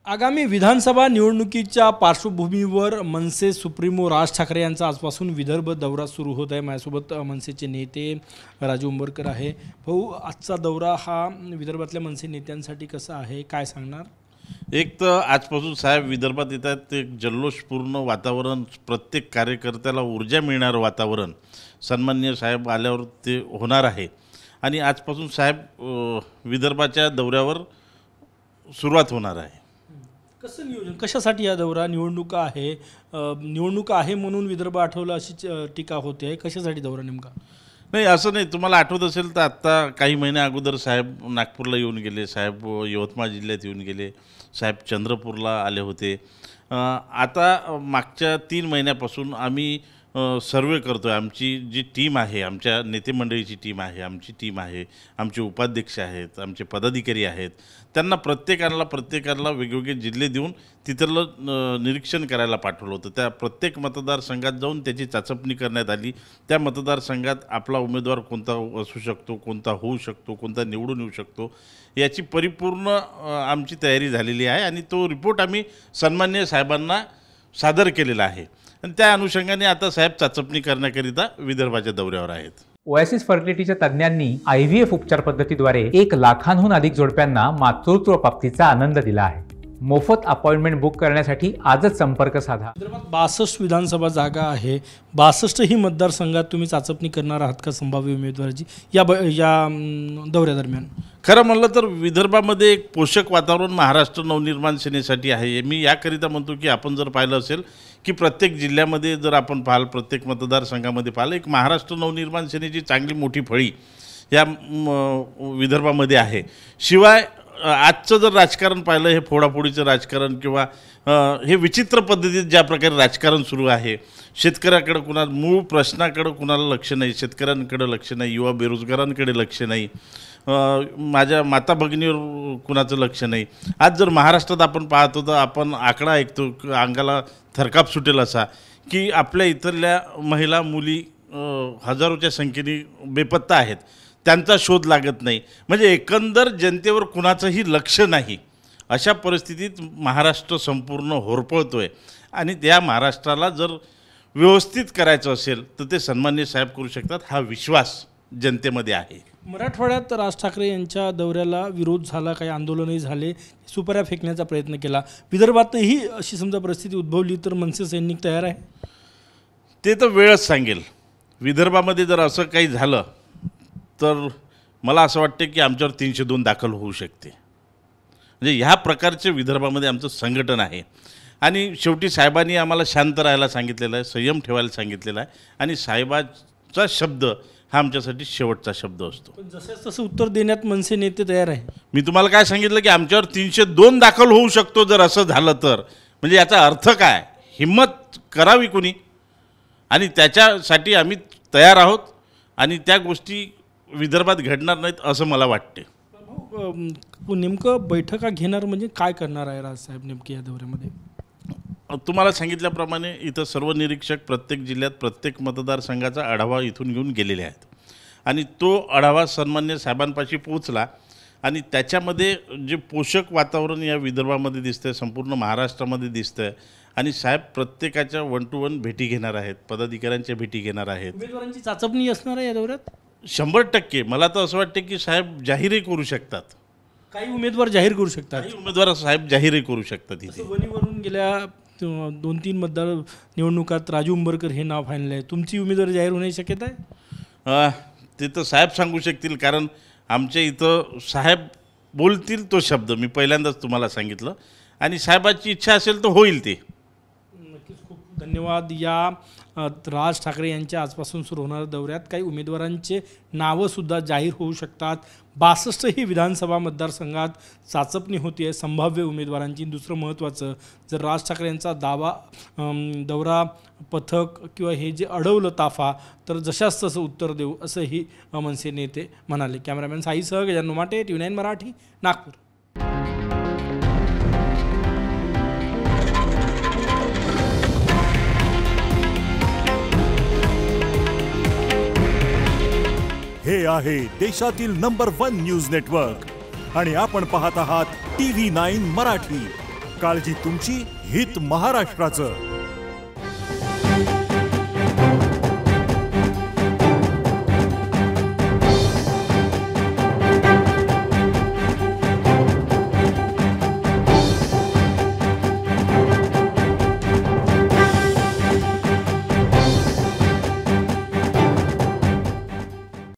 आगामी विधानसभा निवडणुकीच्या पार्श्वभूमीवर मनसे सुप्रीमो राज ठाकरे यांचा आजपासून विदर्भ दौरा सुरू होत आहे। माझ्यासोबत मनसेचे नेते राजू उंबरकर आहे। भाऊ, आजचा दौरा हा विदर्भातल्या मनसे नेत्यांसाठी कसा आहे, काय सांगणार? एक तर आजपासून साहेब विदर्भात येत आहेत, ते जल्लोषपूर्ण वातावरण, प्रत्येक कार्यकर्त्याला ऊर्जा मिळणारं वातावरण सन्माननीय साहेब आल्यावर ते होणार आहे। आणि आजपासून साहेब विदर्भाच्या दौऱ्यावर सुरुवात होणार आहे। कसं नियोजन, कशासाठी हा दौरा? निवडणुका आहे म्हणून विदर्भ आठवलं अशी टीका होते आहे। कशासाठी दौरा नेमका? नाही, असं नाही। तुम्हाला आठवत असेल तर आत्ता काही महिन्या अगोदर साहेब नागपूरला येऊन गेले, साहेब यवतमाळ जिल्ह्यात येऊन गेले, साहेब चंद्रपूरला आले होते। आता मागच्या 3 महिन्यापासून आम्ही सर्वे करतो आहे। आमची जी टीम आहे, आमच्या नेते मंडळीची टीम आहे, आमची टीम आहे, आमचे उपाध्यक्ष आहेत, आमचे पदाधिकारी आहेत, त्यांना प्रत्येकाला वेगवेगळे जिल्हे देऊन तिथलं निरीक्षण करायला पाठवलं होतं। त्या प्रत्येक मतदारसंघात जाऊन त्याची चाचपणी करण्यात आली। त्या मतदारसंघात आपला उमेदवार कोणता असू शकतो, कोणता होऊ शकतो, कोणता निवडून येऊ शकतो, याची परिपूर्ण आमची तयारी झालेली आहे। आणि तो रिपोर्ट आम्ही सन्माननीय साहेबांना सादर केलेला आहे। आणि त्या अनुषंगाने आता साहेब चाचपणी करण्याकरिता विदर्भाच्या दौऱ्यावर आहेत। ओएसिस फर्टिलिटीच्या तज्ञांनी IVF उपचार पद्धतीद्वारे 1 लाखांहून अधिक जोडप्यांना मातृत्व प्राप्तीचा आनंद दिला आहे। मोफत अपॉइंटमेंट बुक करण्यासाठी आजच संपर्क साधा। विदर्भात 62 विधानसभा जागा आहे। 62 ही मतदारसंघात तुम्ही चाचपणी करणार आहात का संभाव्य उमेदवाराची या दौऱ्यादरम्यान? खरं म्हणलं तर विदर्भामध्ये एक पोषक वातावरण महाराष्ट्र नवनिर्माण सेनेसाठी आहे। मी याकरिता म्हणतो की आपण जर पाहिलं असेल की प्रत्येक जिल्ह्यामध्ये जर आपण पाहाल, प्रत्येक मतदारसंघामध्ये पाहाल, एक महाराष्ट्र नवनिर्माण सेनेची चांगली मोठी फळी या विदर्भामध्ये आहे। शिवाय आजचं जर राजकारण पाहिलं, हे फोडाफोडीचं राजकारण किंवा हे विचित्र पद्धतीत ज्या प्रकारे राजकारण सुरू आहे, शेतकऱ्याकडे कुणाला मूळ प्रश्नाकडे कुणाला लक्ष नाही, शेतकऱ्यांकडे लक्ष नाही, युवा बेरोजगारांकडे लक्ष नाही, माझ्या माता भगिनीवर कुणाचं लक्ष नाही। आज जर महाराष्ट्रात आपण पाहतो तर आपण आकडा ऐकतो, अंगाला थरकाप सुटेल असा, की आपल्या इथल्या महिला मुली हजारोच्या संख्येने बेपत्ता आहेत, त्यांचा शोध लागत नाही। म्हणजे एकंदर जनतेवर कुणाचंही लक्ष नाही। अशा परिस्थितीत महाराष्ट्र संपूर्ण होरपळतो आहे। आणि त्या महाराष्ट्राला जर व्यवस्थित करायचं असेल तर ते सन्माननीय साहेब करू शकतात, हा विश्वास जनतेमध्ये आहे। मराठवाड्यात राज ठाकरे यांच्या दौऱ्याला विरोध झाला, काही आंदोलनही झाले, सुपाऱ्या फेकण्याचा प्रयत्न केला। विदर्भातही अशी समजा परिस्थिती उद्भवली तर मनसे सैनिक तयार आहे? ते तर वेळच सांगेल। विदर्भामध्ये जर असं काही झालं तर मला असं वाटतं की आमच्यावर 302 दाखल होऊ शकते। म्हणजे ह्या प्रकारचे विदर्भामध्ये आमचं संघटन आहे। आणि शेवटी साहेबांनी आम्हाला शांत राहायला सांगितलेलं आहे, संयम ठेवायला सांगितलेला आहे। आणि साहेबाचा शब्द हा आमच्यासाठी शेवटचा शब्द असतो। पण जसं तसं उत्तर देण्यात मनसे नेते तयार आहे। मी तुम्हाला काय सांगितलं की आमच्यावर 302 दाखल होऊ शकतो जर असं झालं तर। म्हणजे याचा अर्थ काय? हिम्मत करावी कुणी, आणि त्याच्यासाठी आम्ही तयार आहोत। आणि त्या गोष्टी विदर्भात घडणार नाहीत असं मला वाटते। नेमकं बैठका घेणार म्हणजे काय करणार आहे राजसाहेब नेमके या दौऱ्यामध्ये? तुम्हाला सांगितल्याप्रमाणे इथं सर्व निरीक्षक प्रत्येक जिल्ह्यात प्रत्येक मतदारसंघाचा आढावा इथून घेऊन गेलेले आहेत। आणि तो आढावा सन्माननीय साहेबांपाशी पोहोचला आणि त्याच्यामध्ये जे पोषक वातावरण या विदर्भामध्ये दिसतं आहे, संपूर्ण महाराष्ट्रामध्ये दिसतं आहे। आणि साहेब प्रत्येकाच्या 1 to 1 भेटी घेणार आहेत, पदाधिकाऱ्यांच्या भेटी घेणार आहेत। उमेदवारांची चाचपणी असणार आहे या दौऱ्यात? 100%। मला तर असं वाटतं की साहेब जाहीरही करू शकतात। काही उमेदवार जाहीर करू शकतात, काही उमेदवार साहेब जाहीरही करू शकतात। इथे वणीवरून गेल्या 2-3 मतदार निवडणुकात राजू उंबरकर हे नाव फायनल आहे। तुमची उमेदवारी जाहीर होण्याची शक्यता आहे? ते तर साहेब सांगू शकतील, कारण आमच्या इथं साहेब बोलतील तो शब्द मी पहिल्यांदाच तुम्हाला सांगितलं। आणि साहेबाची इच्छा असेल तर होईल ते। नक्कीच खूप धन्यवाद। या राज ठाकरे यांच्या आजपासून सुरू होणाऱ्या दौऱ्यात काही उमेदवारांचे नावंसुद्धा जाहीर होऊ शकतात। 62 ही विधानसभा मतदारसंघात चाचपणी होती आहे संभाव्य उमेदवारांची। दुसरं महत्त्वाचं, जर राज ठाकरे यांचा दौरा पथक किंवा हे जे अडवलं ताफा तर जशास तसं उत्तर देऊ असंही मनसे नेते म्हणाले। कॅमेरामॅन साईसह गजानन माटे, TV9 मराठी, नागपूर। हे आहे देशातील नंबर 1 न्यूज नेटवर्क आणि आपण पाहत आहात TV9 मराठी। काळजी तुमची, हित महाराष्ट्राचं.